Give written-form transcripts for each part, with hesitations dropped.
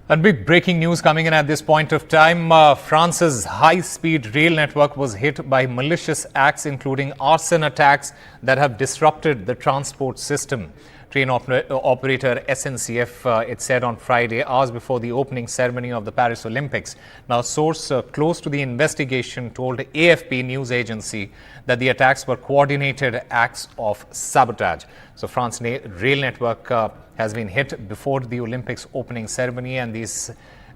And big breaking news coming in at this point of time. France's high-speed rail network was hit by malicious acts, including arson attacks that have disrupted the transport system. Train operator SNCF, it said on Friday, hours before the opening ceremony of the Paris Olympics. Now, a source close to the investigation told AFP news agency that the attacks were coordinated acts of sabotage. So, France's rail network has been hit before the Olympics opening ceremony, and this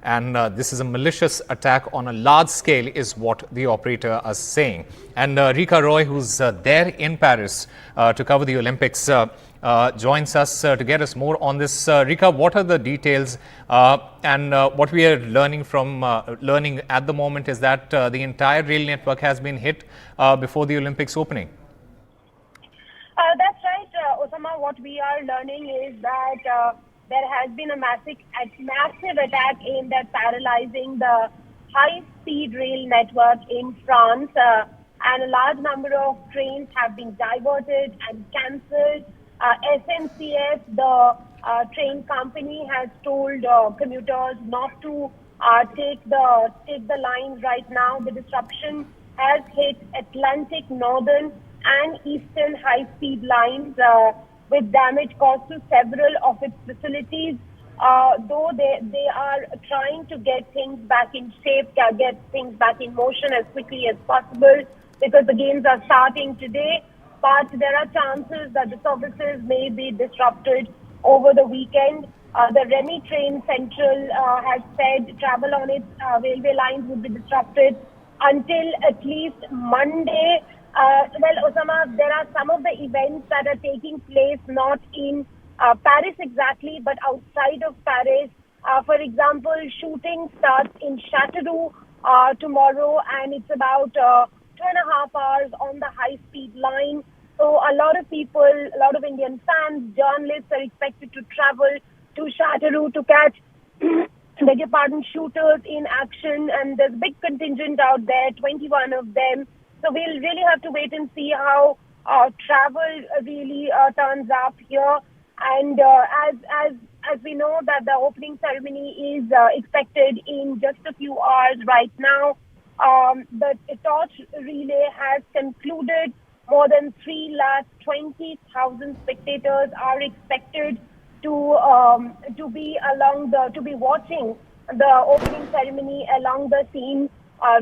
is a malicious attack on a large scale, is what the operator is saying. And Rika Roy, who's there in Paris to cover the Olympics, joins us to get us more on this. Rika, what are the details? And what we are learning at the moment is that the entire rail network has been hit before the Olympics opening. That's right, Osama. What we are learning is that there has been a massive attack aimed at paralyzing the high-speed rail network in France, and a large number of trains have been diverted and cancelled. SNCF, the train company, has told commuters not to take the line right now. The disruption has hit Atlantic, Northern and Eastern high-speed lines, with damage caused to several of its facilities. Though they are trying to get things back in shape, get things back in motion as quickly as possible, because the games are starting today. But there are chances that the services may be disrupted over the weekend. The Remy Train Central has said travel on its railway lines would be disrupted until at least Monday. Well, Osama, there are some of the events that are taking place not in Paris exactly, but outside of Paris. For example, shooting starts in Châteauroux tomorrow, and it's about 2.5 hours on the high-speed line. So a lot of people, a lot of Indian fans, journalists are expected to travel to Châteauroux to catch, beg your pardon, shooters in action. And there's a big contingent out there, 21 of them. So we'll really have to wait and see how travel really turns up here. And as we know that the opening ceremony is expected in just a few hours right now, the torch relay has concluded. More than 320,000 spectators are expected to be watching the opening ceremony along the Seine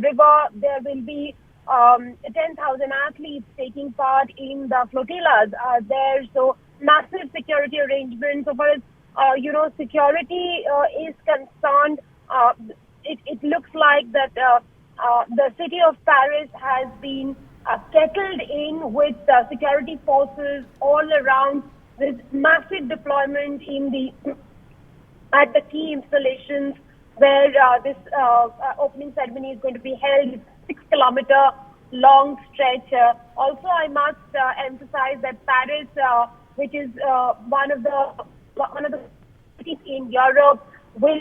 river. There will be 10,000 athletes taking part in the flotillas there. So massive security arrangements. So far as security is concerned, it looks like that the city of Paris has been settled in with security forces all around, with massive deployment at the key installations where this opening ceremony is going to be held. 6-kilometer long stretch. Also, I must emphasize that Paris, which is one of the cities in Europe, will.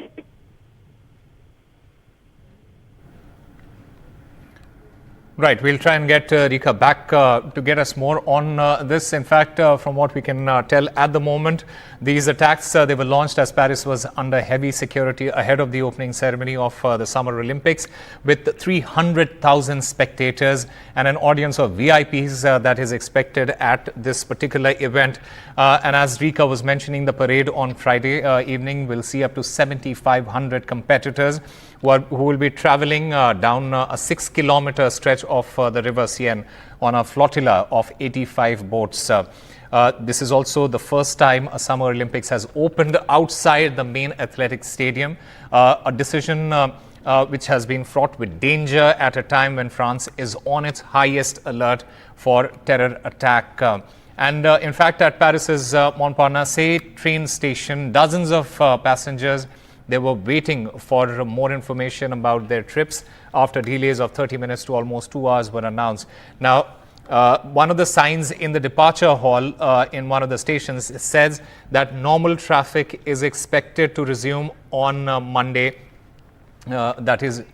Right, we'll try and get Rika back to get us more on this. In fact, from what we can tell at the moment, these attacks, they were launched as Paris was under heavy security ahead of the opening ceremony of the Summer Olympics, with 300,000 spectators and an audience of VIPs that is expected at this particular event. And as Rika was mentioning, the parade on Friday evening will see up to 7,500 competitors who will be traveling down a 6-kilometer stretch of the River Seine on a flotilla of 85 boats. This is also the first time a Summer Olympics has opened outside the main athletic stadium, a decision which has been fraught with danger at a time when France is on its highest alert for terror attack. And in fact, at Paris's Montparnasse train station, dozens of passengers, they were waiting for more information about their trips after delays of 30 minutes to almost 2 hours were announced. Now, one of the signs in the departure hall in one of the stations says that normal traffic is expected to resume on Monday, that is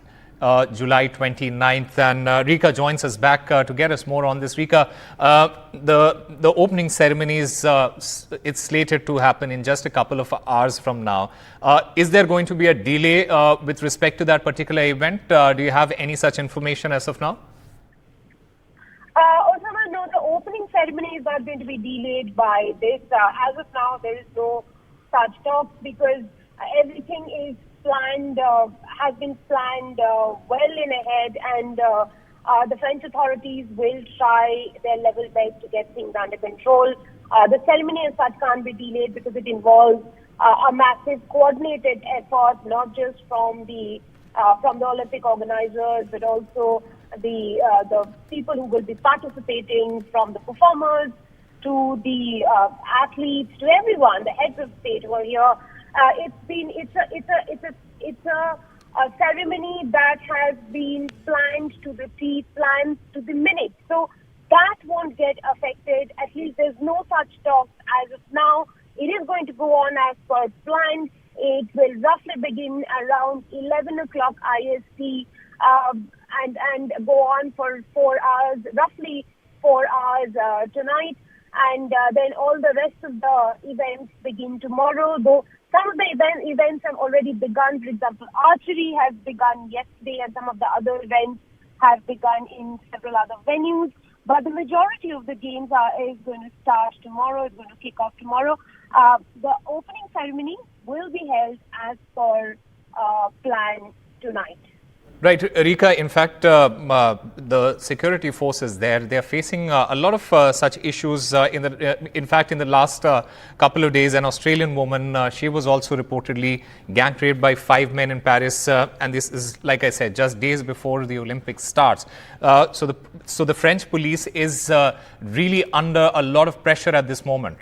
July 29th. And Rika joins us back to get us more on this. Rika, the opening ceremonies, it's slated to happen in just a couple of hours from now. Is there going to be a delay with respect to that particular event? Do you have any such information as of now? Osama, no, the opening ceremony is not going to be delayed by this. As of now, there is no such talks because everything is planned, has been planned well in ahead, and the French authorities will try their level best to get things under control. The ceremony as such can't be delayed because it involves a massive coordinated effort, not just from the Olympic organizers, but also the people who will be participating, from the performers to the athletes to everyone, the heads of state who are here. It's a ceremony that has been planned to the T, planned to the minute. So that won't get affected. At least there's no such talks as of now. It is going to go on as per planned. It will roughly begin around 11 o'clock IST and go on for 4 hours, roughly 4 hours tonight. And then all the rest of the events begin tomorrow, though some of the events have already begun. For example, archery has begun yesterday, and some of the other events have begun in several other venues. But the majority of the games is going to start tomorrow. It's going to kick off tomorrow. The opening ceremony will be held as per plan tonight. Right, Rika, in fact, the security forces there, they're facing a lot of such issues. In fact, in the last couple of days, an Australian woman, she was also reportedly gang raped by 5 men in Paris. And this is, like I said, just days before the Olympics starts. So the French police is really under a lot of pressure at this moment.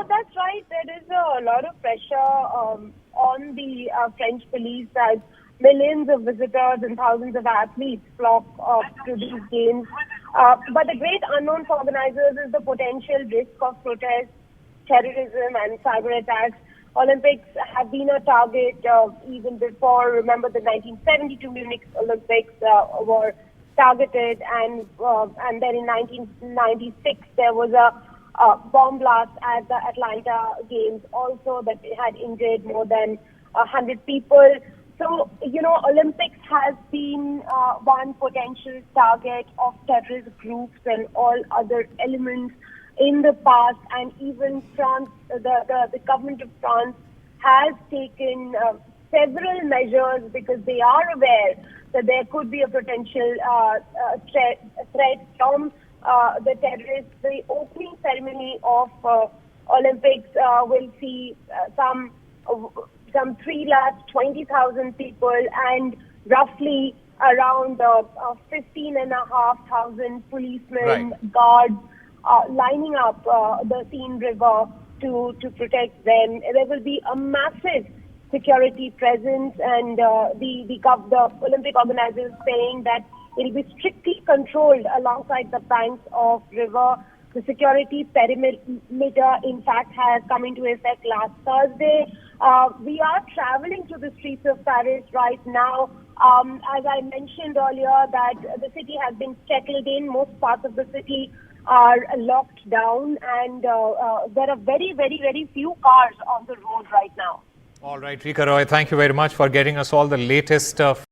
That's right. There is a lot of pressure on the French police as millions of visitors and thousands of athletes flock to these games. But the great unknown for organizers is the potential risk of protests, terrorism and cyber attacks. Olympics have been a target even before. Remember, the 1972 Munich Olympics were targeted, and then in 1996 there was a bomb blast at the Atlanta Games also that had injured more than 100 people. So, Olympics has been one potential target of terrorist groups and all other elements in the past, and even France, the government of France has taken several measures because they are aware that there could be a potential threat from the terrorists. The opening ceremony of Olympics will see some 320,000 people and roughly around 15,500 policemen, guards lining up the Seine River to protect them. There will be a massive security presence, and the Olympic organizers saying that it will be strictly controlled alongside the banks of river. The security perimeter, in fact, has come into effect last Thursday. We are traveling to the streets of Paris right now. As I mentioned earlier, that the city has been settled in. Most parts of the city are locked down, and there are very, very, very few cars on the road right now. All right, Rika Roy, thank you very much for getting us all the latest